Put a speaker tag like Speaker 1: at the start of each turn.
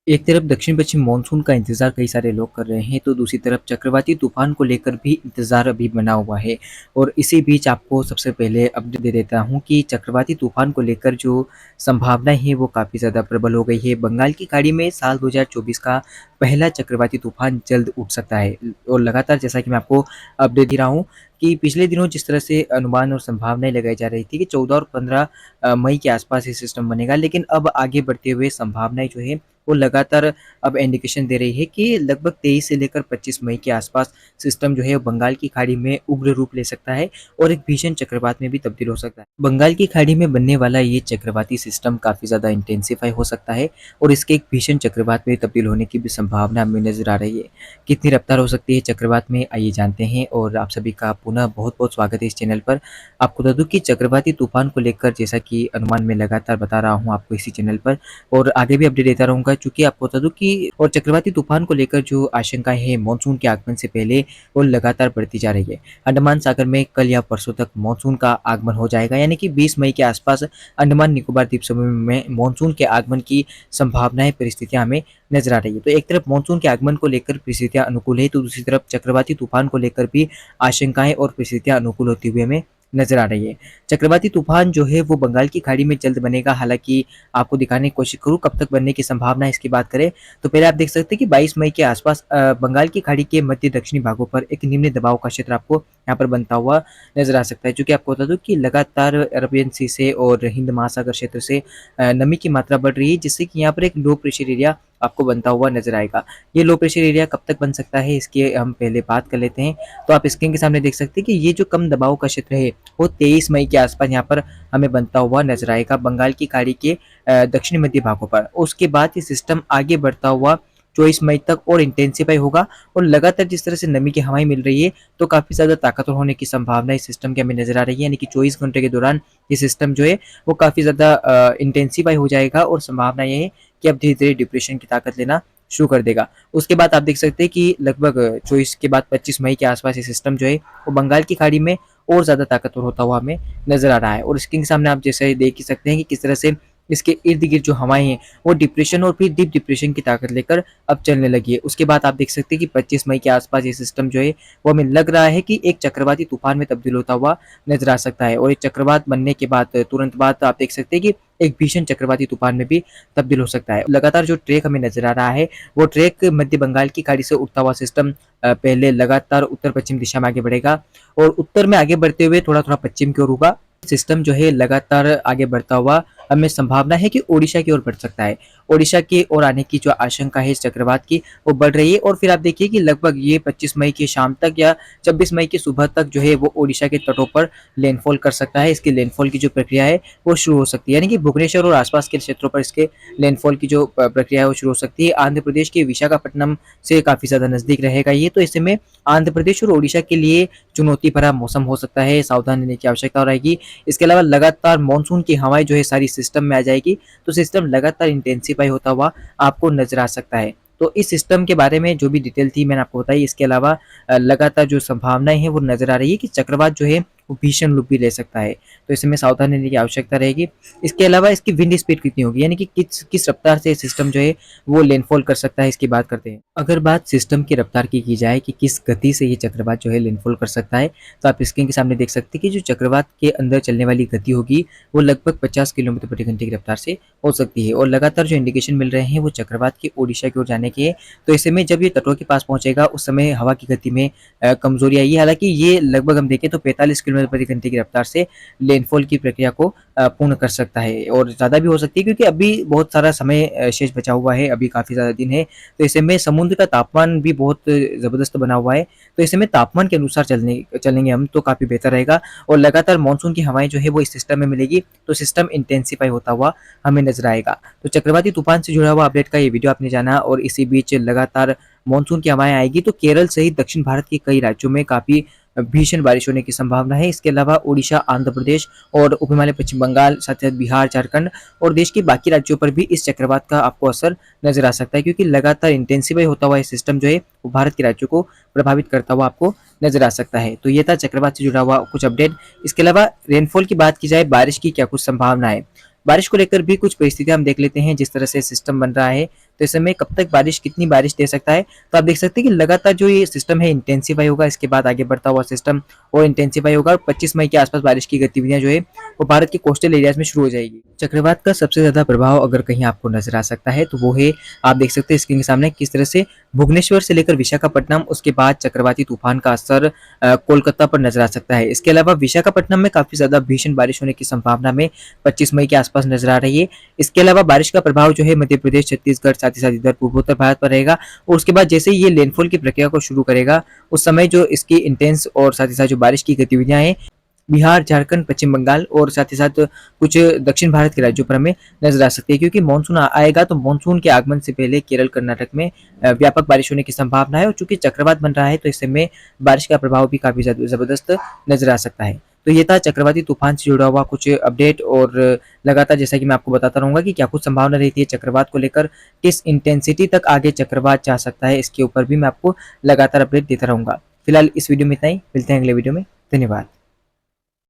Speaker 1: एक तरफ दक्षिण पश्चिम मानसून का इंतजार कई सारे लोग कर रहे हैं, तो दूसरी तरफ चक्रवाती तूफान को लेकर भी इंतजार अभी बना हुआ है। और इसी बीच आपको सबसे पहले अपडेट दे देता हूँ कि चक्रवाती तूफान को लेकर जो संभावनाएं हैं वो काफ़ी ज़्यादा प्रबल हो गई है। बंगाल की खाड़ी में साल 2024 का पहला चक्रवाती तूफान जल्द उठ सकता है। और लगातार जैसा कि मैं आपको अपडेट दे रहा हूँ कि पिछले दिनों जिस तरह से अनुमान और संभावनाएं लगाई जा रही थी कि 14 और 15 मई के आसपास ये सिस्टम बनेगा, लेकिन अब आगे बढ़ते हुए संभावनाएं जो है वो लगातार अब इंडिकेशन दे रही है कि लगभग 23 से लेकर 25 मई के आसपास सिस्टम जो है वो बंगाल की खाड़ी में उग्र रूप ले सकता है और एक भीषण चक्रवात में भी तब्दील हो सकता है। बंगाल की खाड़ी में बनने वाला ये चक्रवाती सिस्टम काफ़ी ज़्यादा इंटेंसिफाई हो सकता है और इसके एक भीषण चक्रवात में तब्दील होने की भी संभावना हमें नजर आ रही है। कितनी रफ्तार हो सकती है चक्रवात में, आइए जानते हैं। और आप सभी का पुनः बहुत बहुत स्वागत है इस चैनल पर। आपको बता दूं कि चक्रवाती तूफान को लेकर जैसा कि अनुमान में लगातार बता रहा हूँ आपको इसी चैनल पर, और आगे भी अपडेट देता रहूँगा। चूँकि आपको बता दूँ कि और चक्रवाती तूफान को लेकर जो आशंकाएँ हैं मानसून के आगमन से पहले वो लगातार बढ़ती जा रही है। अंडमान सागर में कल या परसों तक मानसून का आगमन हो जाएगा, यानी कि 20 मई के आसपास अंडमान निकोबार द्वीप समूह में मानसून के आगमन की संभावनाएं परिस्थितियां हमें नजर आ रही है। तो एक तरफ मानसून के आगमन को लेकर परिस्थितियां अनुकूल है, तो दूसरी तरफ चक्रवाती तूफान को लेकर भी आशंकाएं और परिस्थितियां अनुकूल होती हुई हमें नजर आ रही है। चक्रवाती तूफान जो है वो बंगाल की खाड़ी में जल्द बनेगा। हालांकि आपको दिखाने की कोशिश करूँ कब तक बनने की संभावना है इसकी बात करें तो पहले आप देख सकते हैं कि 22 मई के आसपास बंगाल की खाड़ी के मध्य दक्षिणी भागों पर एक निम्न दबाव का क्षेत्र आपको यहाँ पर बनता हुआ नजर आ सकता है। क्योंकि आपको बता दूं कि लगातार अरबियन सी से और हिंद महासागर क्षेत्र से नमी की मात्रा बढ़ रही है, जिससे कि यहाँ पर एक लो प्रेशर एरिया आपको बनता हुआ नजर आएगा। ये लो प्रेशर एरिया कब तक बन सकता है इसकी हम पहले बात कर लेते हैं। तो आप स्क्रीन के सामने देख सकते हैं कि ये जो कम दबाव का क्षेत्र है वो 23 मई के आसपास यहाँ पर हमें बनता हुआ नजर आएगा बंगाल की खाड़ी के दक्षिणी मध्य भागों पर। उसके बाद ये सिस्टम आगे बढ़ता हुआ 24 मई तक और इंटेंसिफाई होगा। और लगातार जिस तरह से नमी की हवाएं मिल रही है तो काफ़ी ज़्यादा ताकतवर होने की संभावना इस सिस्टम की हमें नजर आ रही है। यानी कि 24 घंटे के दौरान ये सिस्टम जो है वो काफ़ी ज़्यादा इंटेंसिफाई हो जाएगा और संभावना ये है कि अब धीरे धीरे डिप्रेशन की ताकत लेना शुरू कर देगा। उसके बाद आप देख सकते हैं कि लगभग 24 के बाद 25 मई के आसपास ये सिस्टम जो है वो बंगाल की खाड़ी में और ज़्यादा ताकतवर होता हुआ हमें नजर आ रहा है। और स्क्रीन के सामने आप जैसे देख ही सकते हैं कि किस तरह से इसके इर्द गिर्द जो हवाएं हैं वो डिप्रेशन और फिर डीप डिप्रेशन की ताकत लेकर अब चलने लगी है। उसके बाद आप देख सकते हैं कि 25 मई के आसपास ये सिस्टम जो है वो हमें लग रहा है कि एक चक्रवाती तूफान में तब्दील होता हुआ नजर आ सकता है। और एक चक्रवात बनने के बाद तुरंत बाद आप देख सकते हैं कि एक भीषण चक्रवाती तूफान में भी तब्दील हो सकता है। लगातार जो ट्रैक हमें नजर आ रहा है वो ट्रैक मध्य बंगाल की खाड़ी से उठता हुआ सिस्टम पहले लगातार उत्तर पश्चिम दिशा में आगे बढ़ेगा और उत्तर में आगे बढ़ते हुए थोड़ा थोड़ा पश्चिम की ओर होगा। सिस्टम जो है लगातार आगे बढ़ता हुआ हमें संभावना है कि ओडिशा की ओर बढ़ सकता है। ओडिशा की ओर आने की जो आशंका है इस चक्रवात की वो बढ़ रही है। और फिर आप देखिए कि लगभग ये 25 मई की शाम तक या 26 मई की सुबह तक जो है वो ओडिशा के तटों पर लैंडफॉल कर सकता है। इसकी लैंडफॉल की जो प्रक्रिया है वो शुरू हो सकती है, यानी कि भुवनेश्वर और आसपास के क्षेत्रों पर इसके लैंडफॉल की जो प्रक्रिया है वो शुरू हो सकती है। आंध्र प्रदेश के विशाखापट्टनम से काफी ज्यादा नजदीक रहेगा ये, तो ऐसे में आंध्र प्रदेश और ओडिशा के लिए चुनौती भरा मौसम हो सकता है, सावधान रहने की आवश्यकता रहेगी। इसके अलावा लगातार मानसून की हवाएं जो है सारी सिस्टम में आ जाएगी, तो सिस्टम लगातार इंटेंसिफाई होता हुआ आपको नजर आ सकता है। तो इस सिस्टम के बारे में जो भी डिटेल थी मैंने आपको बताई। इसके अलावा लगातार जो संभावनाएं हैं वो नजर आ रही है कि चक्रवात जो है वो भीषण रूप भी ले सकता है, तो इसमें सावधान रहने की आवश्यकता रहेगी। इसके अलावा इसकी विंड स्पीड कितनी होगी, यानी कि किस किस रफ्तार से सिस्टम जो है वो लैंडफॉल कर सकता है, इसकी बात करते हैं। अगर बात सिस्टम की रफ्तार की जाए कि किस गति से ये चक्रवात जो है लैंडफॉल कर सकता है, तो आप स्क्रीन के सामने देख सकते हैं कि जो चक्रवात के अंदर चलने वाली गति होगी वो लगभग 50 किलोमीटर प्रति घंटे की रफ्तार से हो सकती है। और लगातार जो इंडिकेशन मिल रहे हैं वो चक्रवात की ओडिशा की ओर जाने के हैं। तो ऐसे में जब ये तटों के पास पहुंचेगा उस समय हवा की गति में कमजोरी आई है। हालांकि ये लगभग हम देखें तो 45 किलोमीटर प्रति घंटे की रफ्तार से लैंडफॉल की प्रक्रिया को पूर्ण कर सकता है, और ज़्यादा भी हो सकती है क्योंकि अभी बहुत सारा समय शेष बचा हुआ है, अभी काफ़ी ज़्यादा दिन है। तो ऐसे में समुद्र का तापमान भी बहुत ज़बरदस्त बना हुआ है, तो ऐसे में तापमान के अनुसार चलेंगे हम तो काफ़ी बेहतर रहेगा। और लगातार मानसून की हवाएं जो है वो इस सिस्टम में मिलेगी, तो सिस्टम इंटेंसिफाई होता हुआ हमें नजर आएगा। तो चक्रवाती तूफान से जुड़ा हुआ अपडेट का ये वीडियो आपने जाना, और इसी बीच लगातार मानसून की हवाएं आएगी तो केरल सहित दक्षिण भारत के कई राज्यों में काफ़ी भीषण बारिश होने की संभावना है। इसके अलावा ओडिशा, आंध्र प्रदेश और उप हिमालय पश्चिम बंगाल, साथ ही बिहार, झारखंड और देश के बाकी राज्यों पर भी इस चक्रवात का आपको असर नजर आ सकता है, क्योंकि लगातार इंटेंसिफाई होता हुआ ये सिस्टम जो है वो भारत के राज्यों को प्रभावित करता हुआ आपको नजर आ सकता है। तो ये था चक्रवात से जुड़ा हुआ कुछ अपडेट। इसके अलावा रेनफॉल की बात की जाए, बारिश की क्या कुछ संभावना है, बारिश को लेकर भी कुछ परिस्थितियाँ हम देख लेते हैं जिस तरह से सिस्टम बन रहा है, तो इस समय कब तक बारिश कितनी बारिश दे सकता है। तो आप देख सकते हैं कि लगातार जो ये सिस्टम है इंटेंसिफ़ाई होगा, इसके बाद आगे बढ़ता हुआ सिस्टम और इंटेंसिफ़ाई होगा और 25 मई के आसपास बारिश की गतिविधियाँ जो है वो भारत के कोस्टल एरियाज़ में शुरू हो जाएगी। चक्रवात का सबसे ज़्यादा प्रभाव अगर कहीं आपको नज़र आ सकता है तो वो है, आप देख सकते हैं स्क्रीन के सामने किस तरह से भुवनेश्वर से लेकर विशाखापट्टनम, उसके बाद चक्रवाती तूफान का असर कोलकाता पर नज़र आ सकता है। इसके अलावा विशाखापट्टनम में काफ़ी ज़्यादा भीषण बारिश होने की संभावना में 25 मई के आसपास नज़र आ रही है। इसके अलावा बारिश का प्रभाव जो है मध्य प्रदेश, छत्तीसगढ़, साथ ही साथ इधर पूर्वोत्तर भारत पर रहेगा और उसके बाद जैसे ही ये लैंडफॉल की प्रक्रिया को शुरू करेगा, उस समय जो इसकी इंटेंस और साथ ही साथ जो बारिश की गतिविधियाँ हैं, बिहार, झारखंड, पश्चिम बंगाल और साथ ही साथ कुछ दक्षिण भारत के राज्यों पर हमें नज़र आ सकती है, क्योंकि मानसून आएगा तो मानसून के आगमन से पहले केरल, कर्नाटक में व्यापक बारिश होने की संभावना है और चूंकि चक्रवात बन रहा है तो इस समय बारिश का प्रभाव भी काफ़ी ज़बरदस्त नज़र आ सकता है। तो ये था चक्रवाती तूफान से जुड़ा हुआ कुछ अपडेट और लगातार जैसा कि मैं आपको बताता रहूँगा कि क्या कुछ संभावना रहती है चक्रवात को लेकर, किस इंटेंसिटी तक आगे चक्रवात जा सकता है, इसके ऊपर भी मैं आपको लगातार अपडेट देता रहूँगा। फिलहाल इस वीडियो में इतना ही, मिलते हैं अगले वीडियो में। धन्यवाद।